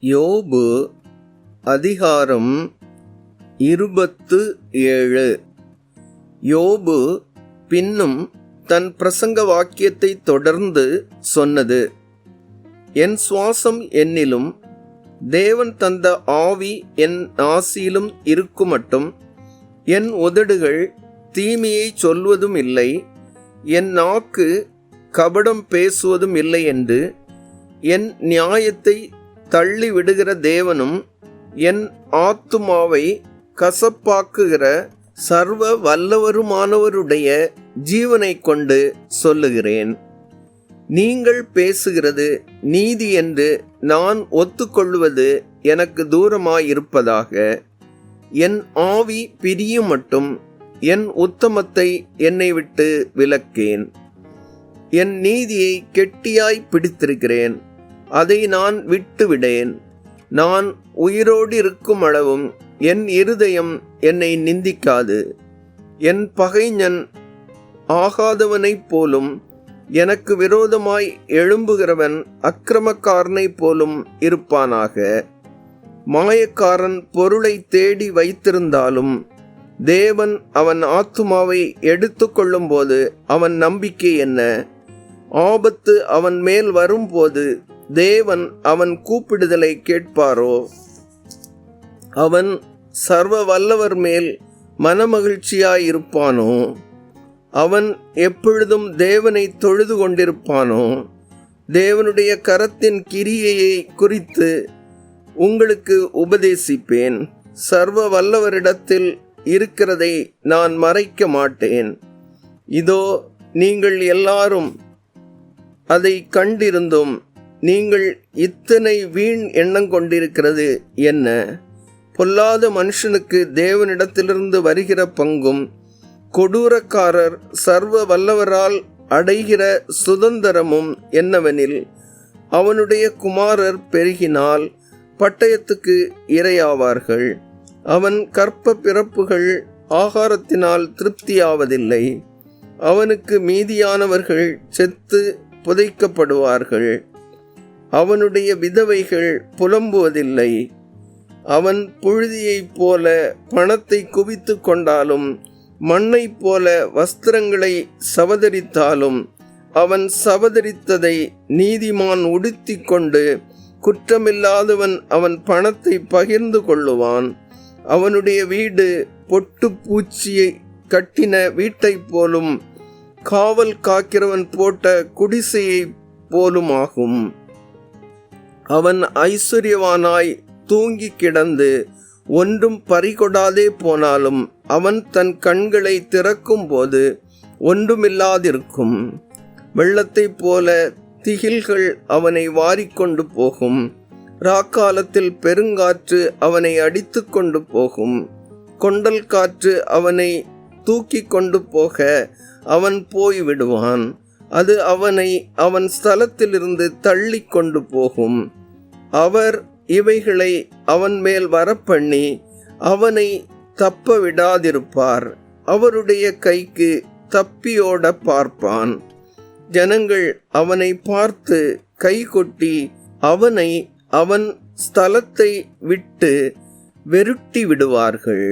யோபு அதிகாரம் 27. யோபு பின்னும் தன் பிரசங்க வாக்கியத்தை தொடர்ந்து சொன்னது: என் சுவாசம் என்னிலும் தேவன் தந்த ஆவி என் நாசியிலும் இருக்குமட்டும் என் உதடுகள் தீமையை சொல்வதும் இல்லை, என் நாக்கு கபடம் பேசுவதும் இல்லை என்று என் நியாயத்தை தள்ளி விடுகிற தேவனும் என் ஆத்துமாவை கசப்பாக்குகிற சர்வ வல்லவருமானவருடைய ஜீவனை கொண்டு சொல்லுகிறேன். நீங்கள் பேசுகிறது நீதி என்று நான் ஒத்துக்கொள்வது எனக்கு தூரமாயிருப்பதாக. என் ஆவி பிரியும் மட்டும் என் உத்தமத்தை என்னை விட்டு விலக்கேன். என் நீதியை கெட்டியாய் பிடித்திருக்கிறேன், அதை நான் விட்டுவிடேன். நான் உயிரோடு இருக்கும் அளவும் என் இருதயம் என்னை நிந்திக்காது. என் பகைஞன் ஆகாதவனைப் போலும் எனக்கு விரோதமாய் எழும்புகிறவன் அக்கிரமக்காரனைப் போலும் இருப்பானாக. மாயக்காரன் பொருளை தேடி வைத்திருந்தாலும் தேவன் அவன் ஆத்துமாவை எடுத்து கொள்ளும்போது அவன் நம்பிக்கை என்ன? ஆபத்து அவன் மேல் வரும்போது தேவன் அவன் கூப்பிடுதலை கேட்பாரோ? அவன் சர்வ வல்லவர் மேல் மனமகிழ்ச்சியாயிருப்பானோ? அவன் எப்பொழுதும் தேவனை தொழுது கொண்டிருப்பானோ? தேவனுடைய கரத்தின் கிரியையை குறித்து உங்களுக்கு உபதேசிப்பேன். சர்வ வல்லவரிடத்தில் இருக்கிறதை நான் மறைக்க மாட்டேன். இதோ நீங்கள் எல்லாரும் அதை கண்டிருந்தும் நீங்கள் இத்தனை வீண் எண்ணம் கொண்டிருக்கிறது என்ன? பொல்லாத மனுஷனுக்கு தேவனிடத்திலிருந்து வருகிற பங்கும் கொடூரக்காரர் சர்வ வல்லவரால் அடைகிற சுதந்திரமும் என்னவெனில், அவனுடைய குமாரர் பெருகினால் பட்டயத்துக்கு இரையாவார்கள். அவன் கற்ப பிறப்புகள் ஆகாரத்தினால் திருப்தியாவதில்லை. அவனுக்கு மீதியானவர்கள் செத்து புதைக்கப்படுவார்கள். அவனுடைய விதவைகள் புலம்புவதில்லை. அவன் புழுதியைப் போல பணத்தை குவித்து கொண்டாலும் மண்ணைப் போல வஸ்திரங்களை சவதரித்தாலும் அவன் சவதரித்ததை நீதிமான் உடுத்தி கொண்டு குற்றமில்லாதவன் அவன் பணத்தை பகிர்ந்து கொள்ளுவான். அவனுடைய வீடு பொட்டு பூச்சியை கட்டின வீட்டைப் போலும் காவல் காக்கிறவன் போட்ட குடிசையை போலுமாகும். அவன் ஐஸ்வர்யவானாய் தூங்கி கிடந்து ஒன்றும் பறிகொடாதே போனாலும் அவன் தன் கண்களை திறக்கும் போது ஒன்றுமில்லாதிருக்கும். வெள்ளத்தைப் போல திகில்கள் அவனை வாரிக்கொண்டு போகும். ராக்காலத்தில் பெருங்காற்று அவனை அடித்து கொண்டு போகும். கொண்டல் காற்று அவனை தூக்கி கொண்டு போக அவன் போய்விடுவான். அது அவனை அவன் ஸ்தலத்திலிருந்து தள்ளி கொண்டு போகும். அவர் இவைகளை அவன் மேல் வரப்பண்ணி அவனை தப்ப விடாதிருப்பார். அவருடைய கைக்கு தப்பியோட பார்ப்பான். ஜனங்கள் அவனை பார்த்து கை கொட்டி அவனை அவன் ஸ்தலத்தை விட்டு வெருட்டி விடுவார்கள்.